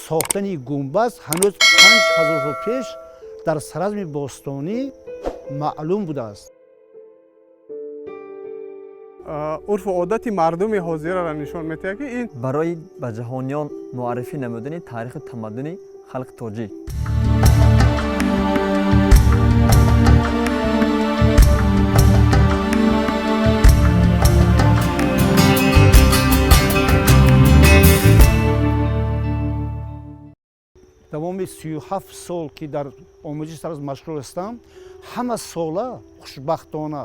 сохтани гумбаз ҳанӯз 5000 сол пеш дар Саразми бостонӣ маълум будааст. урфу одати мардуми ҳозираро нишон медиҳад ки ин барои ба ҷаҳониён муаррифӣ намудани таърихи тамаддуни халқи тоҷик. тамоми 37 сол ки дар омӯзиши Саразм машғул ҳастам, ҳама сола хушбахтона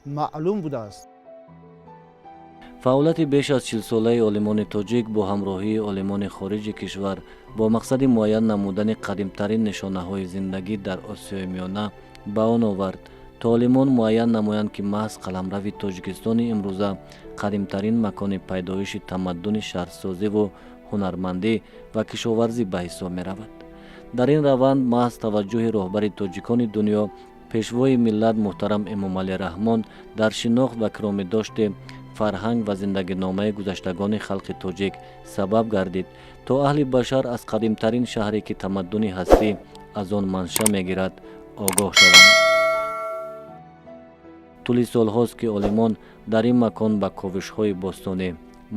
маълум будааст. фаъолияти беш аз 40 солаи олимони тоҷик бо ҳамроҳии олимони хориҷи кишвар бо мақсади муайян намудани қадимтарин нишонаҳои зиндагӣ дар Осиёи Миёна ба он овард, то олимон муайян намоянд ки маҳз қаламрави Тоҷикистони имрӯза қадимтарин макони пайдоиши тамаддуни шаҳрсозиву ҳунармандӣ ва кишоварзӣ ба ҳисоб меравад. дар ин раванд маҳз таваҷҷӯҳи роҳбари тоҷикони дунё, пешвои миллат муҳтарам Эмомалӣ Раҳмон дар шинохт ва киромидошти фарҳанг ва зиндагиномаи гузаштагони халқи тоҷик сабаб гардид, то аҳли башар аз қадимтарин шаҳре ки тамаддуни ҳастӣ аз он манша мегирад, огоҳ шаванд. тӯли солҳост ки олимон дар ин макон ба ковишҳои бостонӣ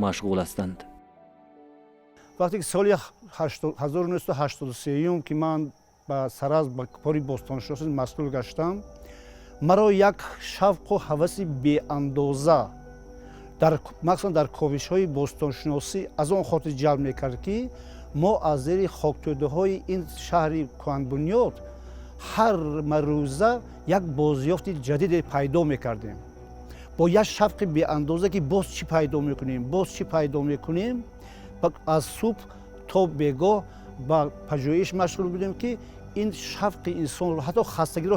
машғул ҳастанд. вақте ки соли 1983 ки ман ба Саразм ба кори бостоншиносӣ масъул гаштам, маро як шавқу ҳаваси беандоза махсусан дар ковишҳои бостоншиносӣ аз он хотир ҷалб мекард, ки мо аз зери хоктӯдаҳои ин шаҳри кӯҳанбунёд ҳар рӯза як бозёфти ҷадиде пайдо мекардем. бо як шавқи беандоза ки боз чӣ пайдо мекунем, аз субҳ то бегоҳ ба пажӯҳиш машғул будем, ки ин шавқи инсонро ҳатто хастагиро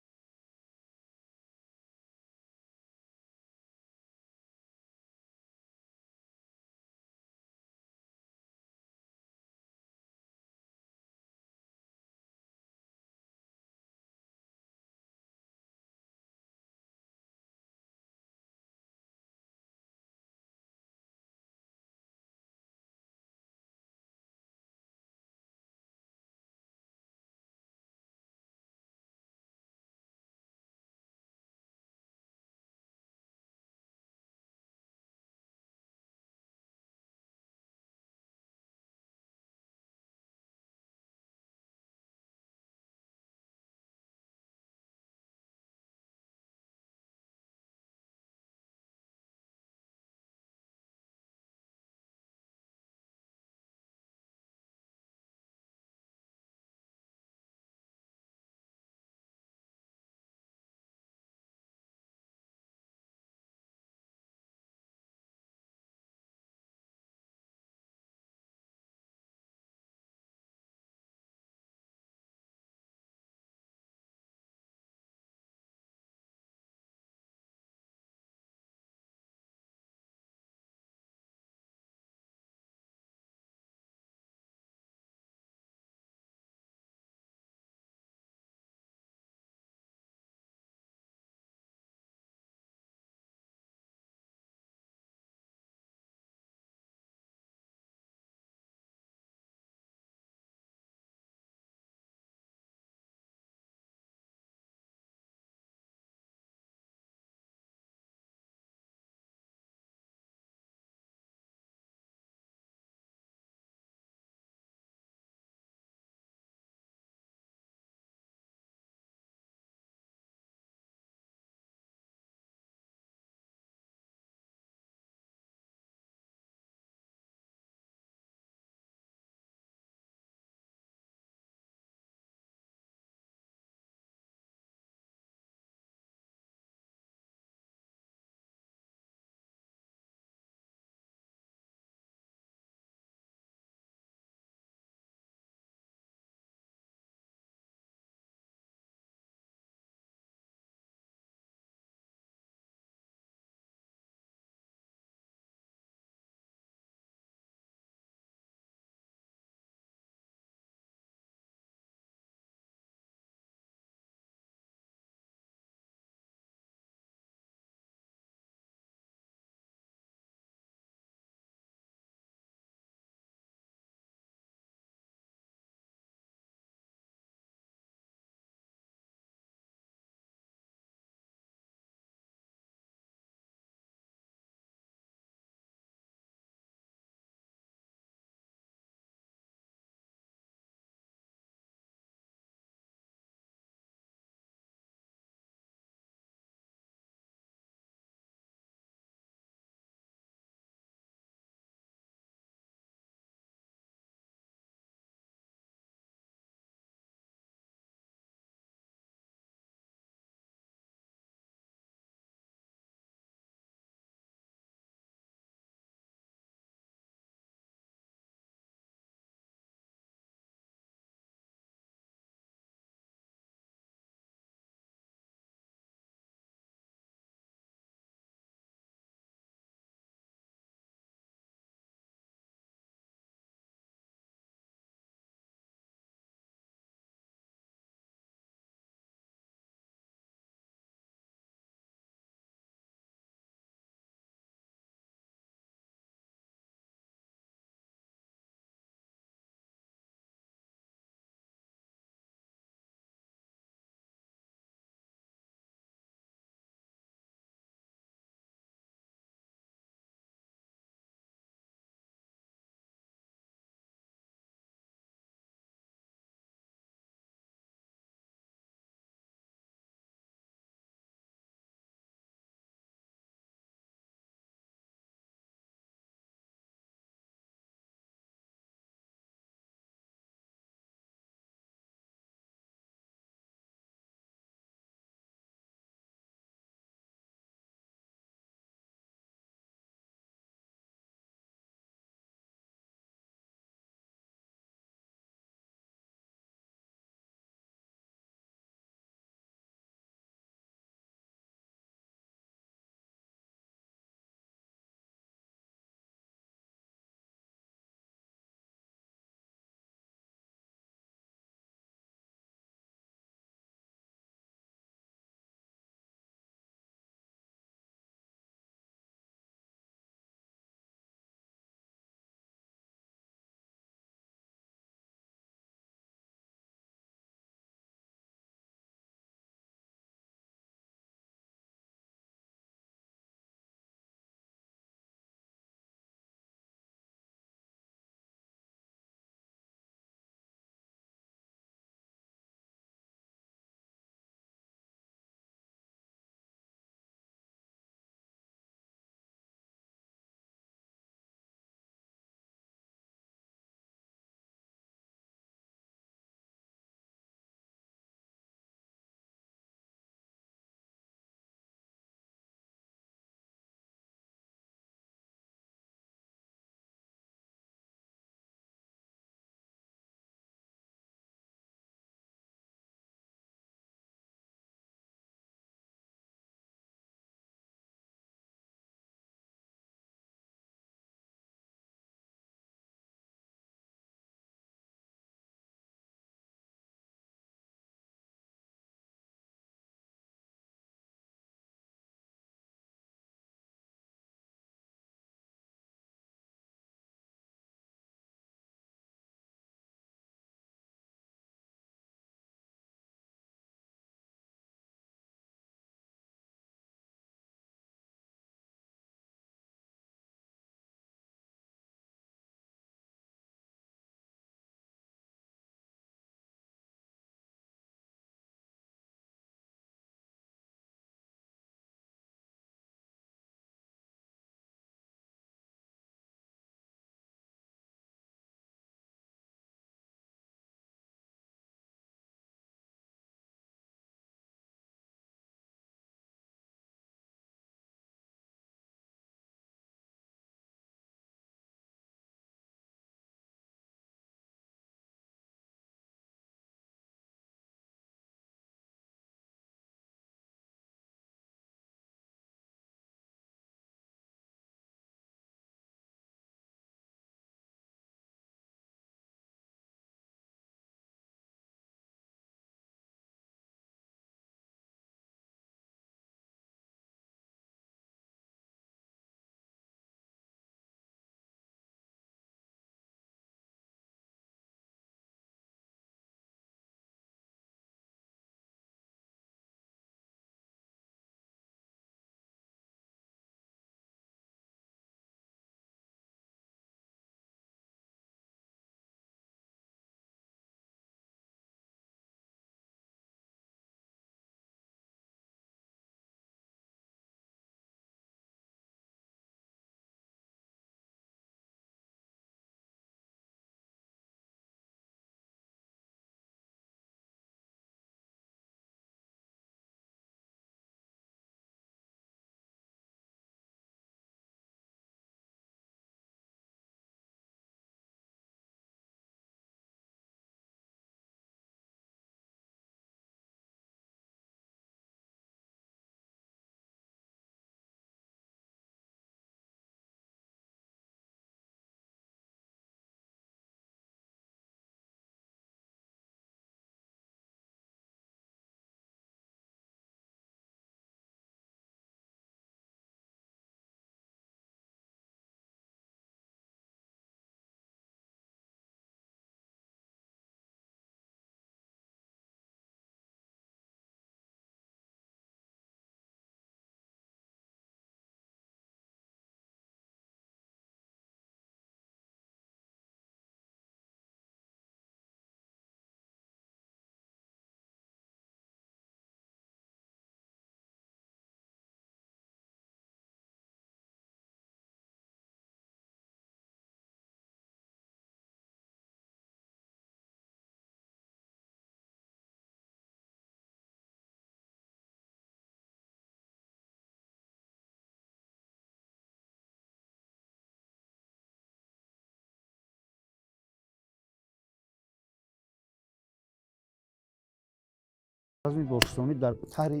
саразми бостонӣ дар таҳри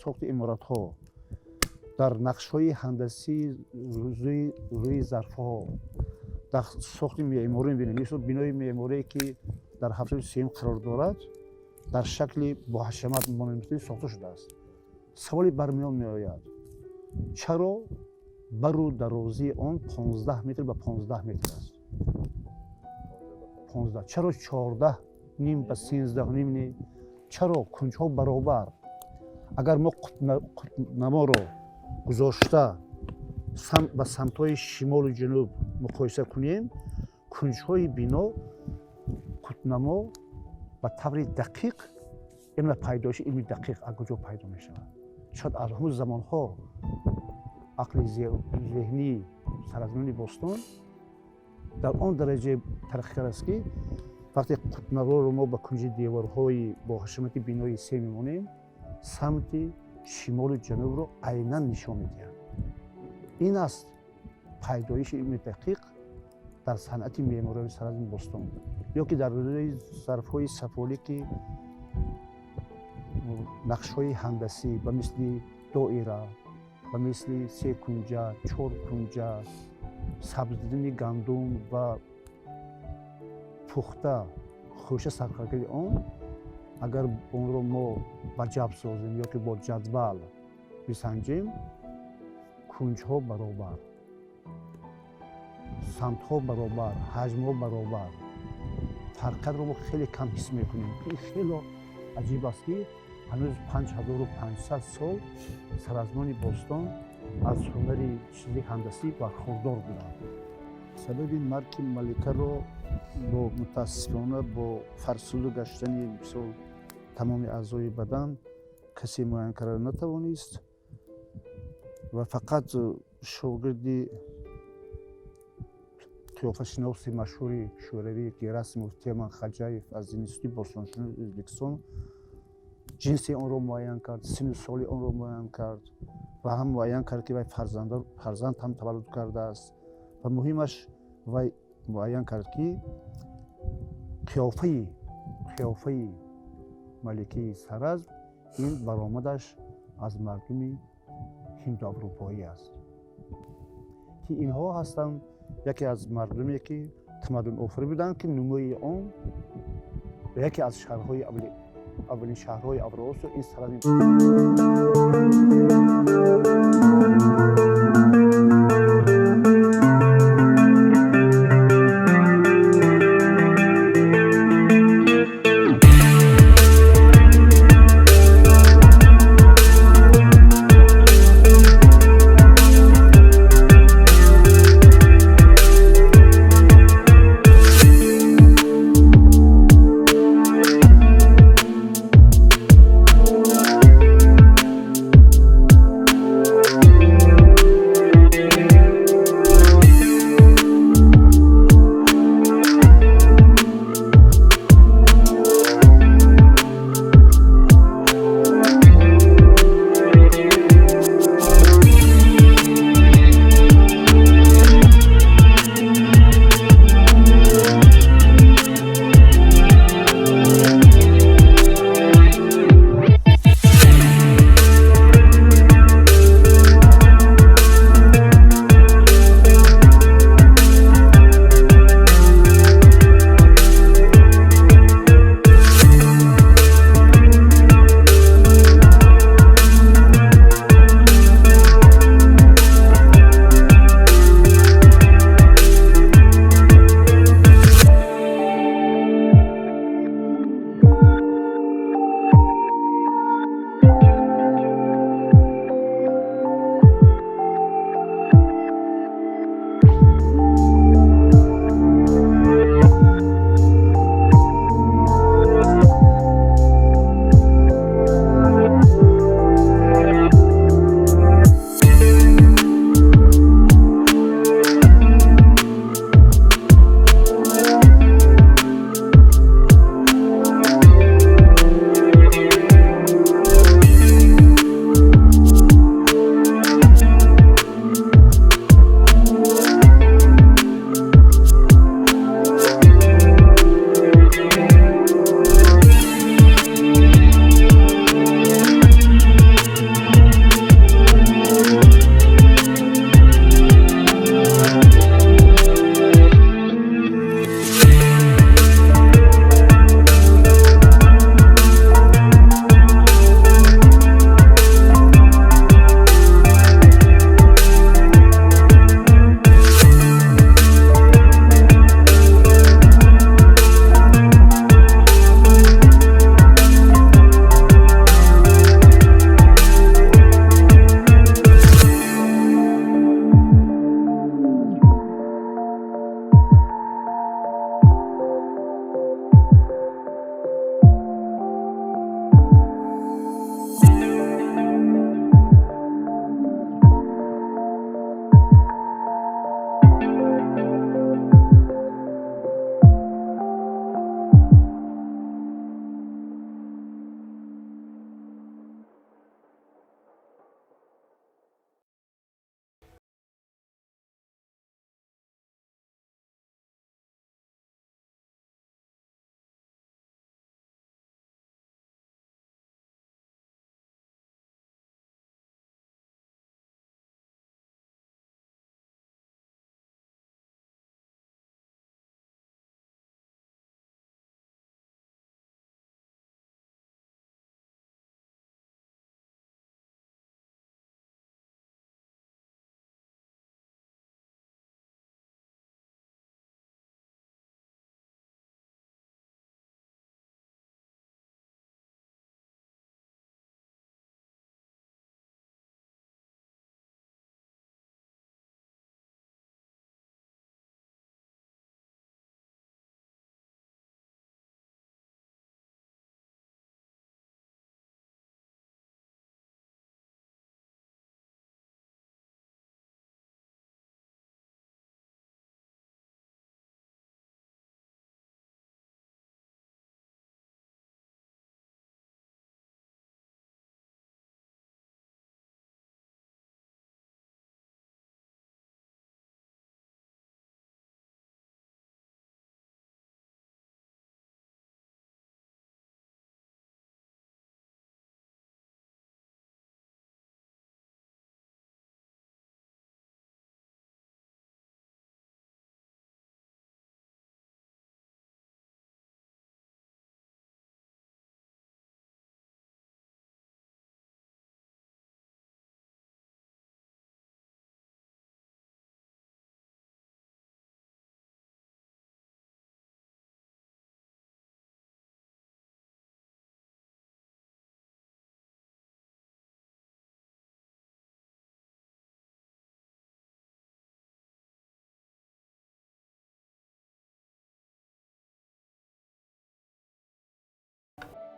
сохти иморатҳо, дар нақшҳои ҳандасӣ рӯи зарфҳо, дар сохти меъморӣ мебинем. мисол бинои меъморие ки дар 73 қарор дорад, дар шакли боҳашамат монументӣ сохта шудааст. саволи бармиён меояд, чаро бару дарозии он 15 метр ба 15 метр аст? 15. чаро 14 ним ба 13 ним не? чаро кунҷҳо баробар? агар мо қутбнаморо гузошта ба самтҳои шимолу ҷануб муқоиса кунем, кунҷҳои бино қутбнамо ба таври дақиқ илми пайдоиши илми дақиқ аз куҷо пайдо мешавад. шояд аз ҳамун замонҳо ақли зеҳнии саразмиёни бостон дар он дараҷаи тараққӣ кардааст ки вақте қутбнаворо мо ба кунҷи деворҳои боҳашамати бинои се мемонем, самти шимолу ҷанубро айнан нишон медиҳад. ин аст пайдоиши илми дақиқ дар санъати меъмории саразми бостон, ё ки дар рӯи зарфҳои сафолӣ ки нақшҳои ҳандасӣ ба мисли доира, ба мисли се кунҷа, чор кунҷа, сабздидани гандум ва пухта хӯша саркардаи он, агар онро мо ба ҷаб созем ё ки бо ҷадвал бисанҷем, кунҷҳо баробар, самтҳо баробар, ҳаҷмҳо баробар, фарқиятро мо хеле кам ҳис мекунем. ин хеле аҷиб аст ки ҳанӯз 5500 сол саразмиёни бостон аз ҳунари чизи ҳандасӣ бархурдор буданд. сабаби марки маликаро бо мутаассифона бо фарсуду гаштани мисол тамоми аъзои бадан касе муайян карда натавонист ва фақат шогирди қиёфашиноси машҳури шӯравӣ Герасимов Тиоман Хаҷаев аз Институти бостоншуносии Ӯзбекистон ҷинси онро муайян кард, сину соли онро муайян кард ва ҳам муайян кард ки вай фарзанд ҳам таваллуд кардааст ва муҳимаш вай муайян кард ки қиёфаи маликаи Саразм ин баромадаш аз мардуми ҳиндуаврупоӣ аст, ки инҳо ҳастанд яке аз мардуме ки тамаддунофарин буданд ки нумои он яке аз шаҳрҳои аввалин шаҳрҳои Авроосиё ин Саразм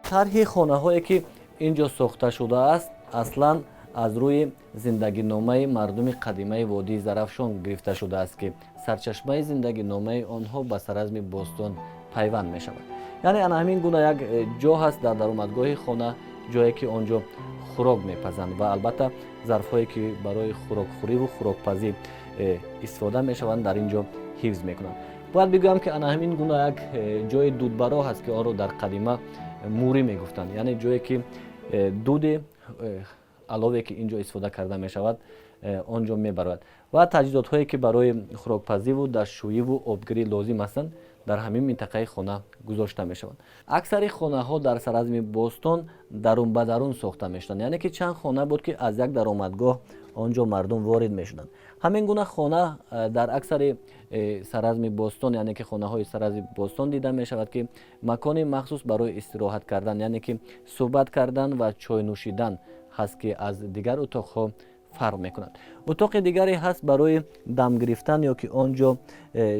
طرح خانه‌هایی که اینجا ساخته شده است اصلا از روی زندگی نامه مردم قدیمی وادی زرافشان گرفته شده است که سرچشمه زندگی نامه آنها به سرزم باستان پیوند می شود. یعنی همین گونه یک جا هست در درآمدگاه خانه، جایی که آنجا خوراک میپزند و البته ظرف‌هایی که برای خوراکخوری و خوراکپزی استفاده میشوند در اینجا حفظ میکنند. باید بگویم که همین گونه یک جای دودبرا هست که آن را در قدیمه موری میگفتند، یعنی جایی که دود علاوه که اینجا استفاده کرده میشود آنجا میبرد و تجهیزات هایی که برای خوراکپزی و دستشویی و آبگیری لازم هستند در همین منطقه خانه گذاشته میشوند. اکثر خانه ها در سرزم باستان درون به درون ساخته میشدند، یعنی که چند خانه بود که از یک درآمدگاه آنجا مردم وارد میشدند. همین گونه خانه در اکثر سرزم باستان، یعنی که خانه های سرزم باستان دیده می شود که مکان مخصوص برای استراحت کردن، یعنی که صحبت کردن و چای نوشیدن هست که از دیگر اتاق ها فرق میکنند. اتاق دیگری هست برای دم گرفتن یا که آنجا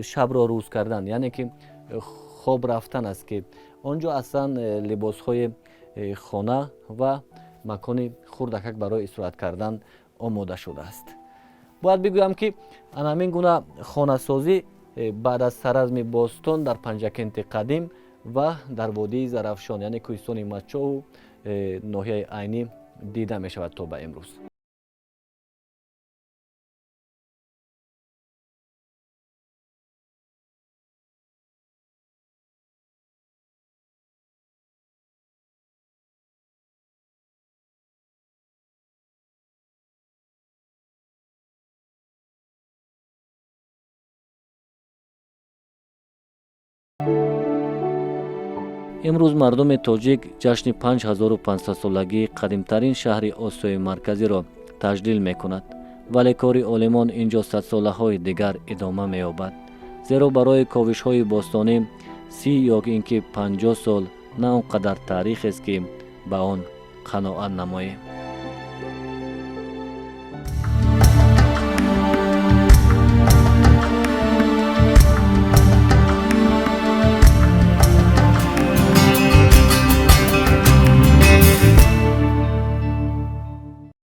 شب را روز کردن، یعنی که خواب رفتن است که آنجا اصلا لباس های خانه و مکان خوردکک برای استراحت کردن آماده شده است. باید بگویم که همین گونه خانه سازی بعد از سرزم باستان در پنجکنت قدیم و در وادی زرافشان، یعنی کوهستان مچا و ناحیه عینی دیده می شود تا به امروز. امروز مردم تاجیک جشن 5500 سالگی قدیمترین شهر آسیای مرکزی را تجلیل می کند، ولی کار عالمان اینجا 100 ساله های دیگر ادامه می یابد، زیرا برای کاوش های باستانی 30 یا اینکه 50 سال نه اونقدر تاریخ است که به آن قناعت نماییم.